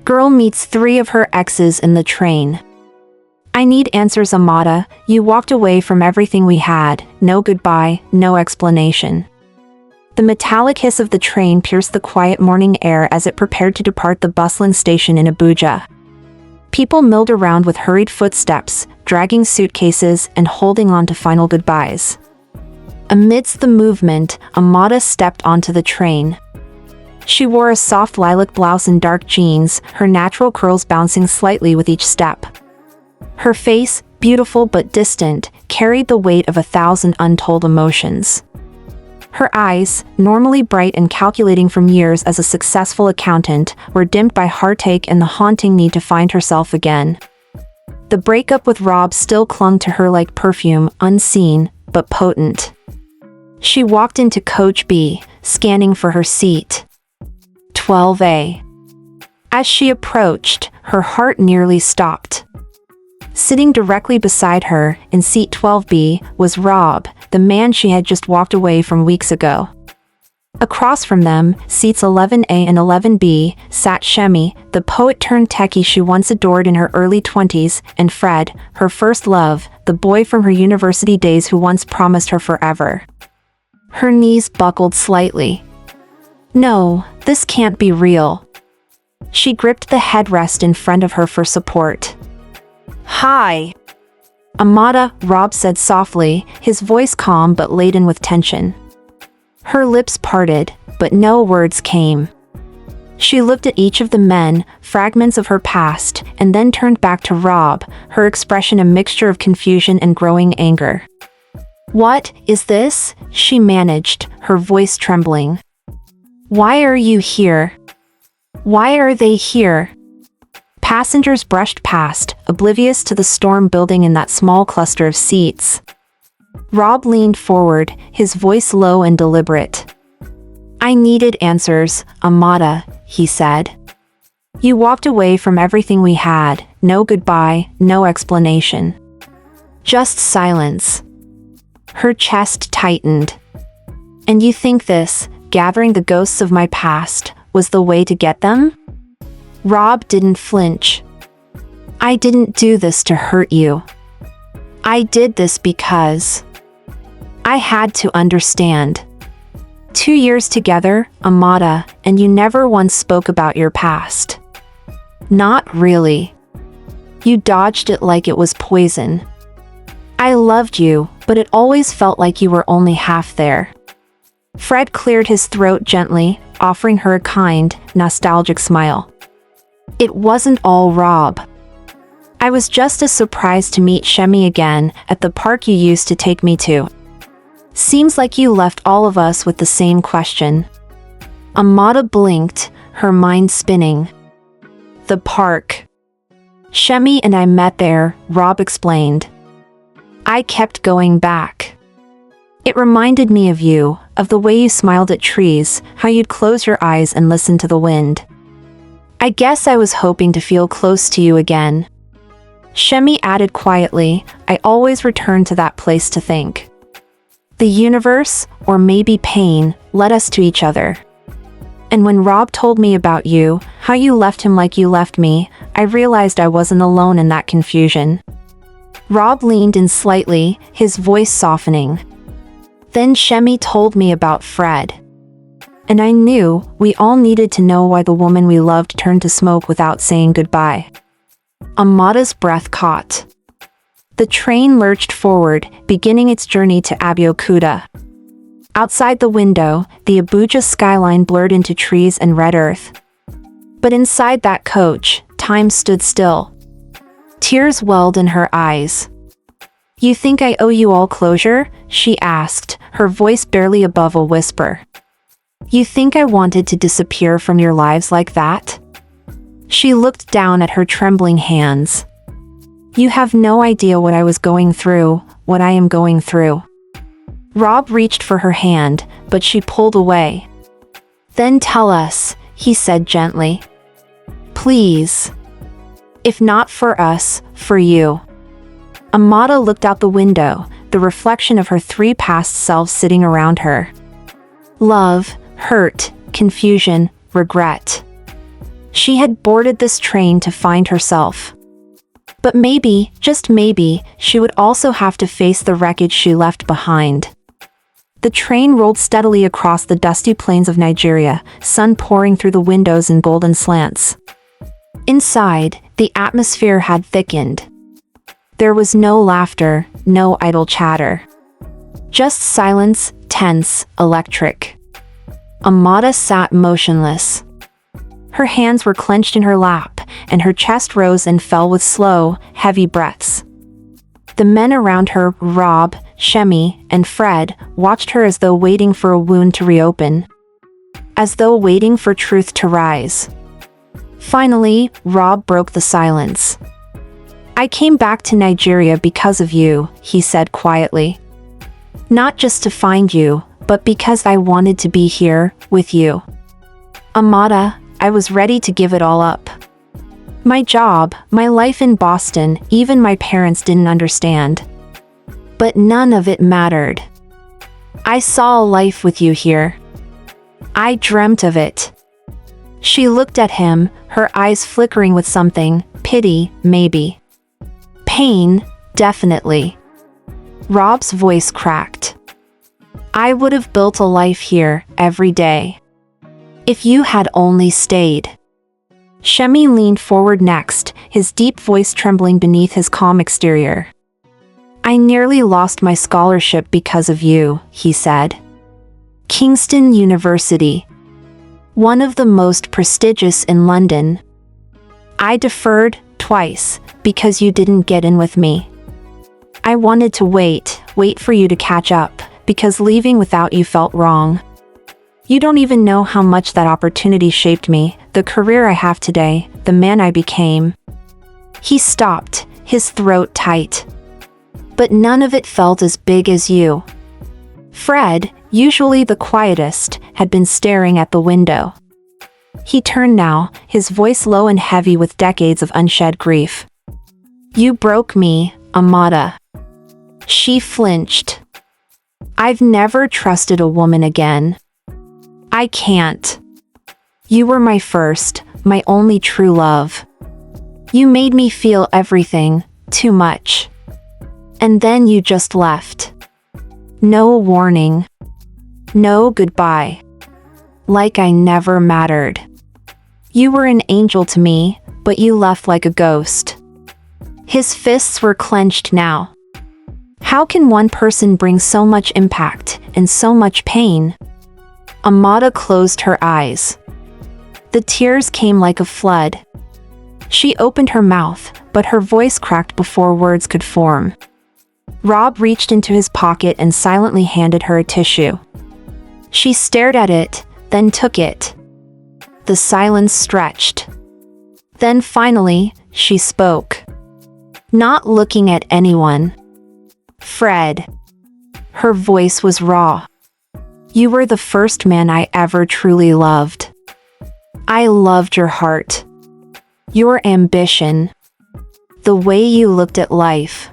Girl meets 3 of her exes in the train. I need answers, Amada. You walked away from everything we had. No goodbye, no explanation. The metallic hiss of the train pierced the quiet morning air as it prepared to depart the bustling station in Abuja. People milled around with hurried footsteps, dragging suitcases and holding on to final goodbyes. Amidst the movement, Amada stepped onto the train. She wore a soft lilac blouse and dark jeans, her natural curls bouncing slightly with each step. Her face, beautiful but distant, carried the weight of 1,000 untold emotions. Her eyes, normally bright and calculating from years as a successful accountant, were dimmed by heartache and the haunting need to find herself again. The breakup with Rob still clung to her like perfume, unseen, but potent. She walked into Coach B, scanning for her seat. 12A. As she approached, her heart nearly stopped. Sitting directly beside her, in seat 12B, was Rob, the man she had just walked away from weeks ago. Across from them, seats 11A and 11B, sat Shemi, the poet-turned-techie she once adored in her early 20s, and Fred, her first love, the boy from her university days who once promised her forever. Her knees buckled slightly. No, this can't be real. She gripped the headrest in front of her for support. Hi. Amada, Rob said softly, his voice calm but laden with tension. Her lips parted, but no words came. She looked at each of the men, fragments of her past, and then turned back to Rob, her expression a mixture of confusion and growing anger. What is this? She managed, her voice trembling. Why are you here? Why are they here? Passengers brushed past, oblivious to the storm building in that small cluster of seats. Rob leaned forward, his voice low and deliberate. I needed answers, Amada, he said. You walked away from everything we had, no goodbye, no explanation. Just silence. Her chest tightened. And you think this, gathering the ghosts of my past, was the way to get them? Rob didn't flinch. I didn't do this to hurt you. I did this because I had to understand. 2 years together, Amada, and you never once spoke about your past. Not really. You dodged it like it was poison. I loved you, but it always felt like you were only half there. Fred cleared his throat gently, offering her a kind, nostalgic smile. It wasn't all Rob. I was just as surprised to meet Shemi again at the park you used to take me to. Seems like you left all of us with the same question. Amada blinked, her mind spinning. The park. Shemi and I met there, Rob explained. I kept going back. It reminded me of you, of the way you smiled at trees, how you'd close your eyes and listen to the wind. I guess I was hoping to feel close to you again. Shemi added quietly, I always return to that place to think. The universe, or maybe pain, led us to each other. And when Rob told me about you, how you left him like you left me, I realized I wasn't alone in that confusion. Rob leaned in slightly, his voice softening. Then Shemi told me about Fred. And I knew we all needed to know why the woman we loved turned to smoke without saying goodbye. Amada's breath caught. The train lurched forward, beginning its journey to Abeokuta. Outside the window, the Abuja skyline blurred into trees and red earth. But inside that coach, time stood still. Tears welled in her eyes. You think I owe you all closure? She asked, her voice barely above a whisper. You think I wanted to disappear from your lives like that? She looked down at her trembling hands. You have no idea what I was going through, what I am going through. Rob reached for her hand, but she pulled away. Then tell us, he said gently. Please. If not for us, for you. Amada looked out the window, the reflection of her 3 past selves sitting around her. Love, hurt, confusion, regret. She had boarded this train to find herself. But maybe, just maybe, she would also have to face the wreckage she left behind. The train rolled steadily across the dusty plains of Nigeria, sun pouring through the windows in golden slants. Inside, the atmosphere had thickened. There was no laughter, no idle chatter. Just silence, tense, electric. Amada sat motionless. Her hands were clenched in her lap, and her chest rose and fell with slow, heavy breaths. The men around her, Rob, Shemi, and Fred, watched her as though waiting for a wound to reopen. As though waiting for truth to rise. Finally, Rob broke the silence. "I came back to Nigeria because of you," he said quietly. "Not just to find you, but because I wanted to be here, with you. Amada, I was ready to give it all up. My job, my life in Boston, even my parents didn't understand. But none of it mattered. I saw a life with you here. I dreamt of it." She looked at him, her eyes flickering with something, pity, maybe. Pain, definitely. Rob's voice cracked. "I would have built a life here, every day. If you had only stayed." Shemi leaned forward next, his deep voice trembling beneath his calm exterior. "I nearly lost my scholarship because of you," he said. "Kingston University. One of the most prestigious in London. I deferred, twice, because you didn't get in with me. I wanted to wait for you to catch up, because leaving without you felt wrong. You don't even know how much that opportunity shaped me, the career I have today, the man I became." He stopped, his throat tight. "But none of it felt as big as you." Fred, usually the quietest, had been staring at the window. He turned now, his voice low and heavy with decades of unshed grief. "You broke me, Amada." She flinched. "I've never trusted a woman again. I can't. You were my first, my only true love. You made me feel everything, too much. And then you just left. No warning. No goodbye. Like I never mattered. You were an angel to me, but you left like a ghost." His fists were clenched now. How can one person bring so much impact and so much pain? Amada closed her eyes. The tears came like a flood. She opened her mouth, but her voice cracked before words could form. Rob reached into his pocket and silently handed her a tissue. She stared at it, then took it. The silence stretched. Then finally, she spoke. Not looking at anyone. "Fred." Her voice was raw. "You were the first man I ever truly loved. I loved your heart. Your ambition. The way you looked at life.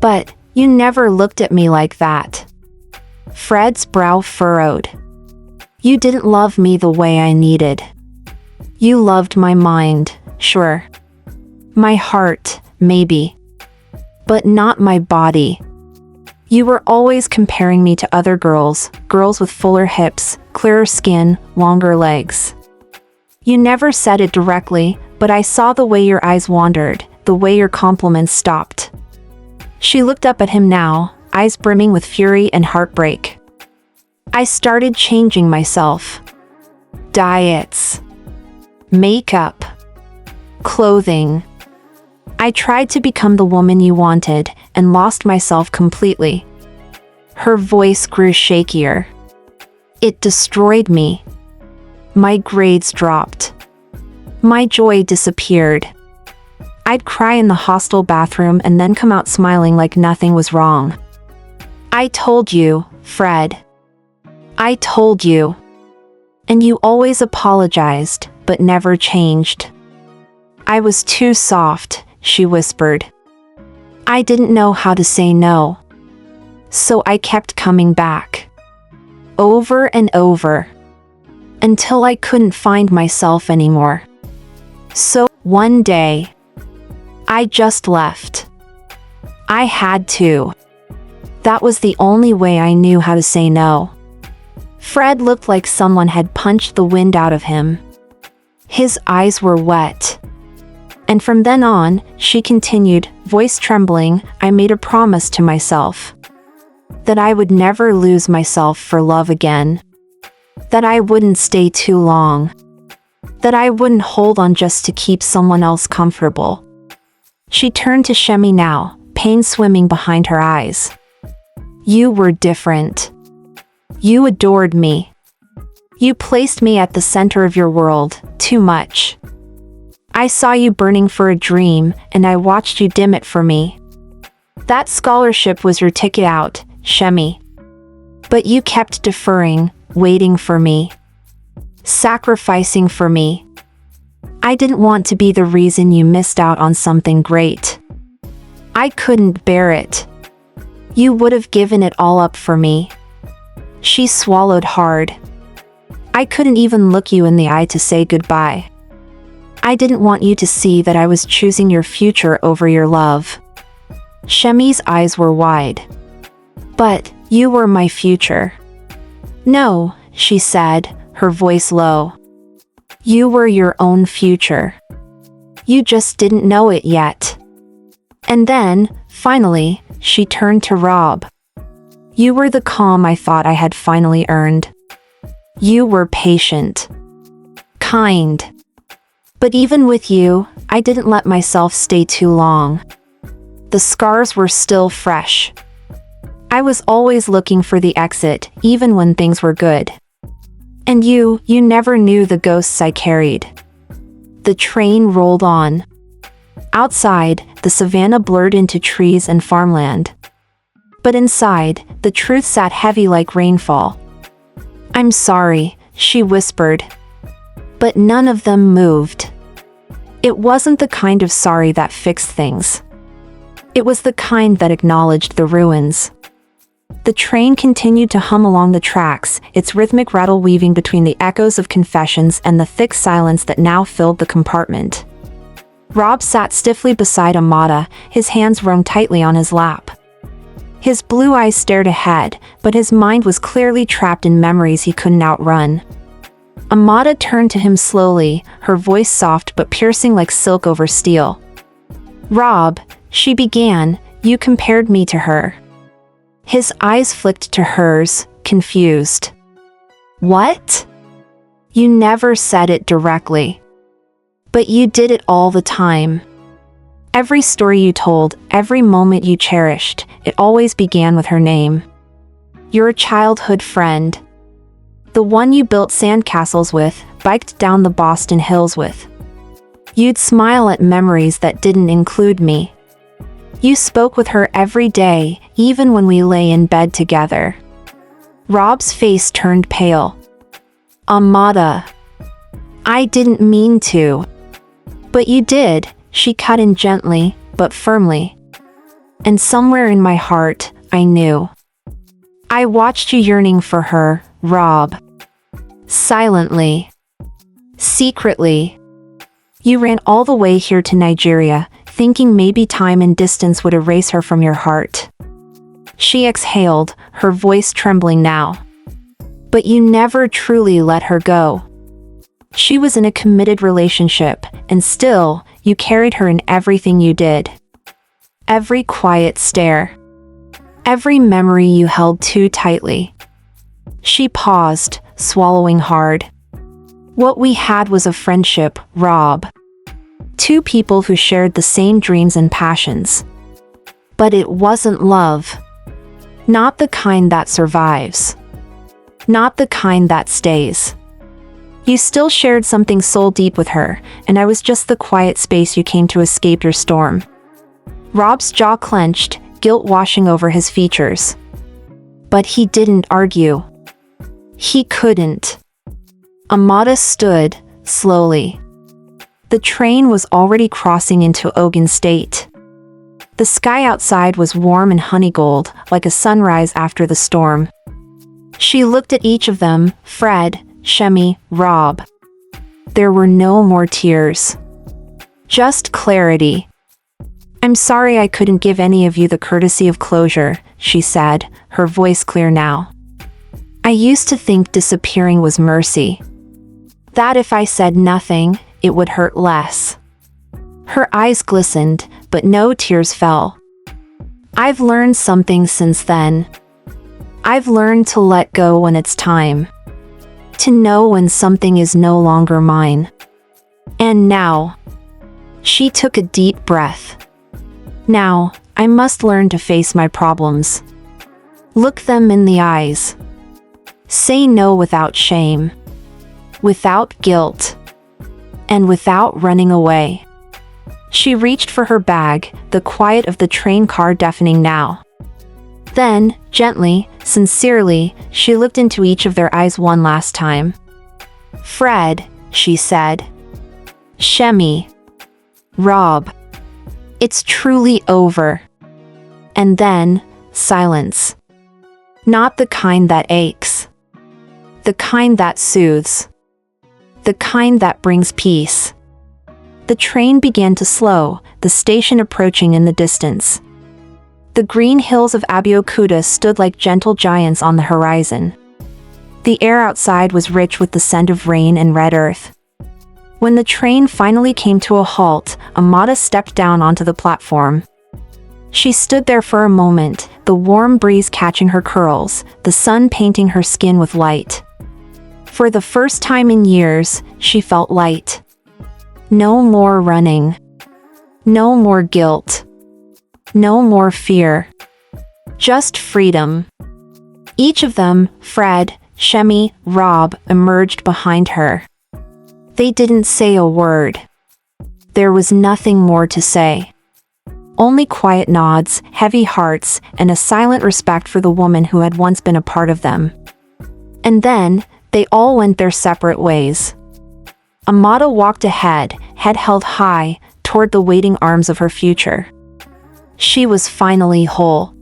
But you never looked at me like that." Fred's brow furrowed. "You didn't love me the way I needed. You loved my mind, sure. My heart, maybe. But not my body. You were always comparing me to other girls with fuller hips, clearer skin, longer legs. You never said it directly, but I saw the way your eyes wandered, the way your compliments stopped." She looked up at him now, eyes brimming with fury and heartbreak. "I started changing myself. Diets. Makeup. Clothing. I tried to become the woman you wanted, and lost myself completely." Her voice grew shakier. "It destroyed me. My grades dropped. My joy disappeared. I'd cry in the hostel bathroom and then come out smiling like nothing was wrong. I told you, Fred. I told you. And you always apologized, but never changed. I was too soft," she whispered. "I didn't know how to say no. So I kept coming back. Over and over. Until I couldn't find myself anymore." So, one day, I just left. I had to. That was the only way I knew how to say no. Fred looked like someone had punched the wind out of him. His eyes were wet. And from then on, she continued, voice trembling, I made a promise to myself. That I would never lose myself for love again. That I wouldn't stay too long. That I wouldn't hold on just to keep someone else comfortable. She turned to Shemi now, pain swimming behind her eyes. You were different. You adored me. You placed me at the center of your world, too much. I saw you burning for a dream, and I watched you dim it for me. That scholarship was your ticket out, Shemi. But you kept deferring, waiting for me. Sacrificing for me. I didn't want to be the reason you missed out on something great. I couldn't bear it. You would have given it all up for me. She swallowed hard. I couldn't even look you in the eye to say goodbye. I didn't want you to see that I was choosing your future over your love. Shemi's eyes were wide. But you were my future. No, she said, her voice low. You were your own future. You just didn't know it yet. And then, finally, she turned to Rob. You were the calm I thought I had finally earned. You were patient. Kind. But even with you, I didn't let myself stay too long. The scars were still fresh. I was always looking for the exit, even when things were good. And you never knew the ghosts I carried. The train rolled on. Outside, the savannah blurred into trees and farmland. But inside, the truth sat heavy like rainfall. I'm sorry, she whispered. But none of them moved. It wasn't the kind of sorry that fixed things. It was the kind that acknowledged the ruins. The train continued to hum along the tracks, its rhythmic rattle weaving between the echoes of confessions and the thick silence that now filled the compartment. Rob sat stiffly beside Amada, his hands wrung tightly on his lap. His blue eyes stared ahead, but his mind was clearly trapped in memories he couldn't outrun. Amada turned to him slowly, her voice soft but piercing like silk over steel. Rob, she began, you compared me to her. His eyes flicked to hers, confused. What? You never said it directly. But you did it all the time. Every story you told, every moment you cherished, it always began with her name. Your childhood friend. The one you built sandcastles with, biked down the Boston Hills with. You'd smile at memories that didn't include me. You spoke with her every day, even when we lay in bed together. Rob's face turned pale. Amada. I didn't mean to. But you did, she cut in gently, but firmly. And somewhere in my heart, I knew. I watched you yearning for her, Rob. Silently. Secretly. You ran all the way here to Nigeria, thinking maybe time and distance would erase her from your heart. She exhaled, her voice trembling now. But you never truly let her go. She was in a committed relationship, and still, you carried her in everything you did. Every quiet stare. Every memory you held too tightly. She paused, swallowing hard. What we had was a friendship, Rob. Two people who shared the same dreams and passions. But it wasn't love. Not the kind that survives. Not the kind that stays. You still shared something soul deep with her, and I was just the quiet space you came to escape your storm. Rob's jaw clenched, guilt washing over his features. But he didn't argue. He couldn't. Amada stood, slowly. The train was already crossing into Ogun State. The sky outside was warm and honeygold, like a sunrise after the storm. She looked at each of them, Fred, Shemi, Rob. There were no more tears. Just clarity. I'm sorry I couldn't give any of you the courtesy of closure, she said, her voice clear now. I used to think disappearing was mercy. That if I said nothing, it would hurt less. Her eyes glistened, but no tears fell. I've learned something since then. I've learned to let go when it's time. To know when something is no longer mine. And now. She took a deep breath. Now, I must learn to face my problems. Look them in the eyes. Say no without shame. Without guilt. And without running away. She reached for her bag, the quiet of the train car deafening now. Then, gently, sincerely, she looked into each of their eyes one last time. Fred, she said. Shemi. Rob. It's truly over. And then, silence. Not the kind that aches. The kind that soothes. The kind that brings peace. The train began to slow, the station approaching in the distance. The green hills of Abeokuta stood like gentle giants on the horizon. The air outside was rich with the scent of rain and red earth. When the train finally came to a halt, Amada stepped down onto the platform. She stood there for a moment, the warm breeze catching her curls, the sun painting her skin with light. For the first time in years, she felt light. No more running. No more guilt. No more fear. Just freedom. Each of them, Fred, Shemi, Rob, emerged behind her. They didn't say a word. There was nothing more to say. Only quiet nods, heavy hearts, and a silent respect for the woman who had once been a part of them. And then, they all went their separate ways. Amada walked ahead, head held high, toward the waiting arms of her future. She was finally whole.